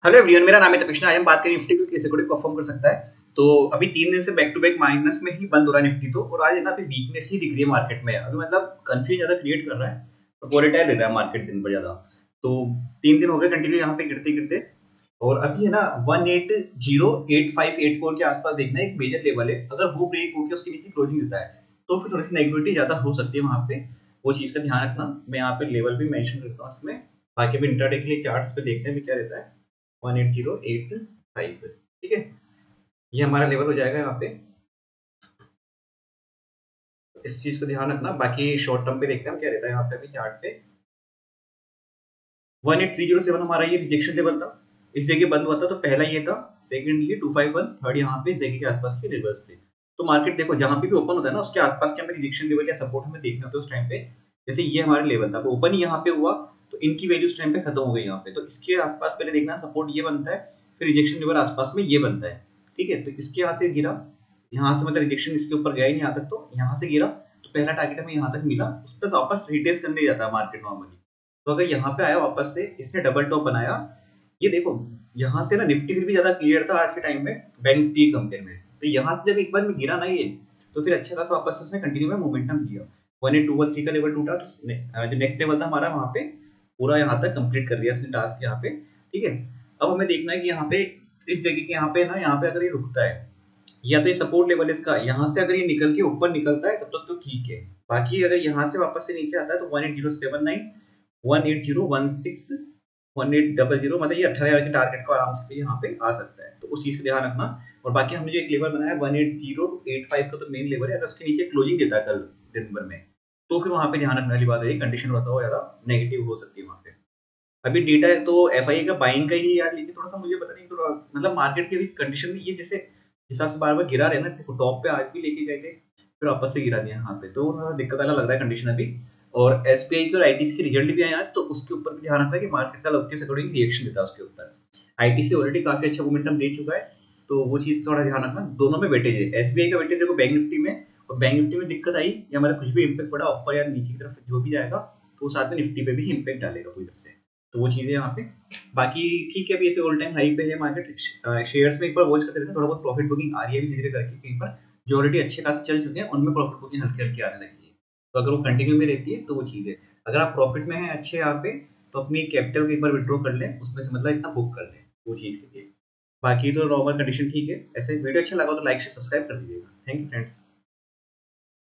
Hello everyone, मेरा नाम है तपिश। आज हम बात करें निफ्टी को कैसे कोई परफॉर्म कर सकता है। तो अभी 3 दिन से बैक टू बैक माइनस में ही बंद हो रहा है निफ्टी, तो और आज है ना अभी वीकनेस ही दिख रही है मार्केट में। अभी मतलब कंफ्यूजन ज्यादा क्रिएट कर रहा है और वोलेटाइल रह रहा है मार्केट दिन पर ज्यादा। तो 3 दिन हो गए कंटिन्यू यहाँ पे गिरते गिरते, और अभी है ना 1808584 के आसपास देखना है, एक मेजर लेवल है। अगर वो ब्रेक होकर उसके नीचे क्लोजिंग देता है तो फिर थोड़ी सी नेगेटिविटी ज्यादा हो सकती है वहां पे। वो चीज का ध्यान रखना। मैं यहाँ पे लेवल भी मेंशन करता हूँ इसमें। बाकी अभी इंट्राडे के लिए चार्ट्स पे देखते हैं भी क्या रहता है। 18085, ठीक है, ये हमारा लेवल हो जाएगा यहाँ पे। इस चीज को ध्यान रखना। बाकी शॉर्ट टर्म पे देखते हैं क्या रहता है यहाँ पे। अभी चार्ट पे 18307 हमारा ये रिजेक्शन लेवल था। इस जगह बंद हुआ था तो पहला ये था, सेकंड ये 251, थर्ड यहाँ पे इस जगह के आसपास के लेवल्स थे। तो मार्केट देखो जहां पे भी ओपन होता है ना उसके आसपास के हमें रिजेक्शन लेवल या सपोर्ट हमें देखना होता है उस टाइम पे। जैसे ये हमारा लेवल था तो ओपन ही यहाँ पे हुआ, तो इनकी वैल्यू उस टाइम पे खत्म हो गई यहाँ पे। तो इसके आसपास पहले देखना सपोर्ट ये बनता है, फिर रिजेक्शन लेवल आसपास में ये बनता है, ठीक है। तो इसके यहाँ से गिरा, यहाँ से मतलब रिजेक्शन इसके ऊपर गया ही नहीं यहाँ तक, तो यहाँ से गिरा तो पहला टारगेट हमें यहाँ तक मिला, उस पर वापस रिटेस्ट करने जाता है मार्केट नॉर्मली। तो अगर यहाँ पे आया वापस से, इसने डबल टॉप बनाया, ये देखो यहाँ से ना निफ्टी फिर भी ज्यादा क्लियर था आज के टाइम में बैंक निफ्टी कंपेयर में। तो यहाँ से जब एक बार में गिरा ना ये, तो फिर अच्छा खासा वापस से उसने कंटिन्यू में मोमेंटम दिया। 18213 का लेवल टूटा तो जो नेक्स्ट लेवल था हमारा वहां पे पूरा यहाँ तक कंप्लीट कर दिया इसने टास्क यहाँ पे, ठीक है। अब हमें देखना है कि यहाँ पे इस जगह के यहाँ पे ना, यहाँ पे अगर ये रुकता है या तो ये सपोर्ट लेवल इसका, यहाँ से अगर ये निकल के ऊपर निकलता है तब तक तो ठीक है। बाकी अगर यहाँ से वापस से नीचे आता है तो 18079, 18016, 1800, मतलब ये 18,000 के टारगेट को आराम से यहाँ पे आ सकता है। तो उस चीज का ध्यान रखना। और बाकी हमने जो एक लेवल बनाया 18085 का तो मेन लेवल है, अगर उसके नीचे क्लोजिंग देता है कल दिन भर में तो फिर वहां पे ध्यान रखने वाली बात है, कंडीशन वैसा हो ज्यादा नेगेटिव हो सकती है वहां पे। अभी डेटा है तो एफआई का बाइंग का ही यार, लेकिन थोड़ा सा मुझे पता नहीं, थोड़ा मतलब मार्केट के भी कंडीशन में ये जैसे हिसाब से बार बार गिरा रहे ना, देखो टॉप पे आज भी लेके गए थे फिर वापस से गिरा दिया यहाँ पे, तो थोड़ा दिक्कत वाला लग रहा है कंडीशन अभी। और एसबीआई की और आईटीसी की रिजल्ट भी आए आज, तो उसके ऊपर भी ध्यान रखना है कि मार्केट का लव के अकॉर्डिंग रिएक्शन देता है उसके ऊपर। आईटीसी ऑलरेडी काफी अच्छा मोमेंटम दे चुका है, तो वो चीज थोड़ा ध्यान रखना। दोनों में वेटेज है, एसबीआई का वेटेज देखो बैंक निफ्टी में, और बैंक निफ्टी में दिक्कत आई या मतलब कुछ भी इम्पैक्ट पड़ा ऊपर या नीचे की तरफ जो भी जाएगा, तो साथ में निफ्टी पे भी इम्पैक्ट डालेगा पूरी तरफ से। तो वो चीजें यहाँ पे। बाकी ठीक है, अभी ऐसे ऑल टाइम हाई पे है मार्केट। शेयर्स में एक बार वॉच करते रहना, थोड़ा बहुत प्रॉफिट बुकिंग आ रही है धीरे धीरे करके कहीं पर। जो ऑलरेडी अच्छे खासे चल चुके हैं उनमें प्रॉफिट बुकिंग हल्की हल्की आने लगी है, तो अगर वो कंटिन्यू में रहती है तो वो चीज है। अगर आप प्रॉफिट में हैं अच्छे यहाँ पे, तो अपनी कैपिटल को एक बार विड्रॉ कर लें, उसमें से मतलब इतना बुक कर लें वो चीज के लिए। बाकी तो नॉर्मल कंडीशन ठीक है। ऐसे वीडियो अच्छा लगा तो लाइक से सब्सक्राइब कर दीजिएगा। Thank you friends.